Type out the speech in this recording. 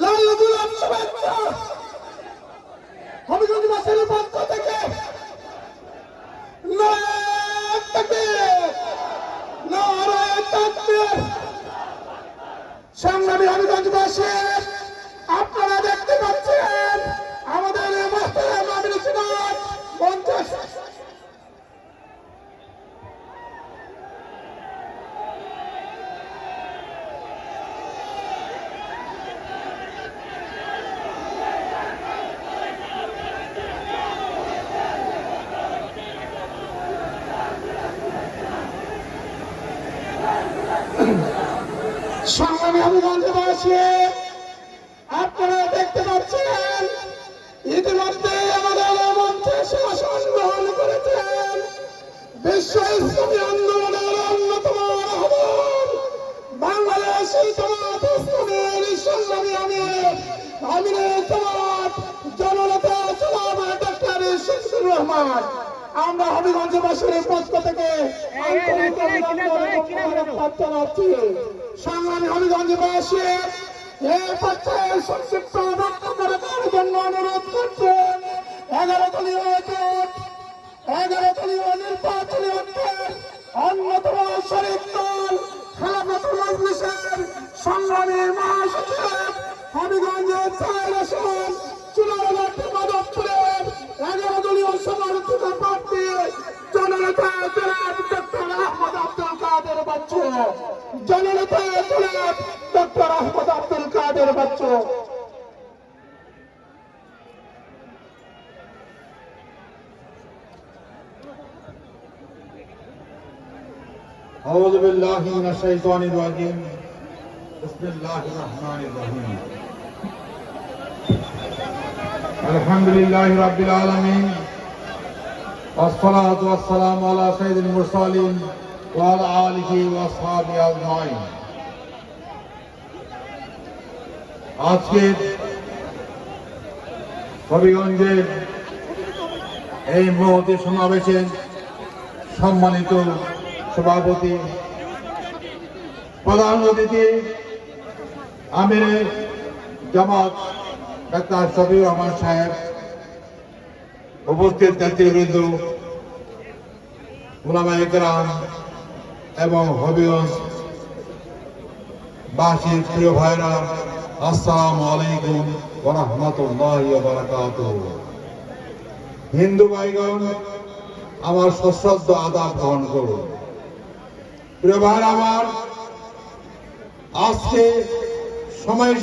লাল গোলাপ শুভেচ্ছা হবিগঞ্জবাসীর পক্ষ থেকে। নারায়ে তাকবীর, নারায়ে তাকবীর। সংগ্রামী হবিগঞ্জবাসী, আপনারা দেখতে পাচ্ছেন আমাদের মোহতারাম আমির সিরাজ মঞ্চে সংগ্রামী হবিগঞ্জবাসী, আপনারা দেখতে পাচ্ছেন ইতিমধ্যে আমাদের মঞ্চে শাসন গ্রহণ করেছেন বিশ্ব ইসলামী আন্দোলনের অন্যতম আহ্বান বাংলাদেশ জামাত ইসলামীর সংগ্রামী আমিরে জামাত জননেতা জনাব ডক্টর শফিকুর রহমান। আমরা হবিগঞ্জবাসীর পক্ষ থেকে আন্তরিক অভিনন্দন জানাচ্ছি। সংগ্রামী হবিগঞ্জবাসী, এই পর্যায়ে সংক্ষিপ্ত বক্তব্য রাখার জন্য অনুরোধ করছেন 11 দলীয় জোট 11 দলীয় নির্বাচনী ঐক্যের অন্যতম শরিক দল খেলাফত মজলিসের সংগ্রামী মহাসচিব হবিগঞ্জের 4 আসন চুনারঘাট মাধবপুরের 11 দলীয় সমর্থিত প্রার্থী জননেতা জনাব ডক্টর আহমদ আব্দুল কাদের বাচ্চু। জননেতা জনাব ডক্টর আহমদ আব্দুল কাদের বাচ্চু। أعوذ بالله من الشيطان الرجيم بسم الله الرحمن الرحيم الحمد لله رب العالمين والصلاة والسلام على سيد المرسلين وعلى آله وأصحابه أجمعين। আজকের হবিগঞ্জের এই মহতী সমাবেশের সম্মানিত সভাপতি, প্রধান অতিথি আমিরে জামাত ডাক্তার শফিকুর রহমান সাহেব, উপস্থিত নেতৃবৃন্দ, উলামায়ে কেরাম এবং হবিগঞ্জ বাসীর প্রিয় ভাইরা, আসসালামু আলাইকুম ওয়া রাহমাতুল্লাহি ওয়া বারাকাতুহু। হিন্দু ভাইগণ, আমার সশ্রদ্ধ আদাব গ্রহণ করুন। প্রিয় ভাইরা আমার, আজকে সময়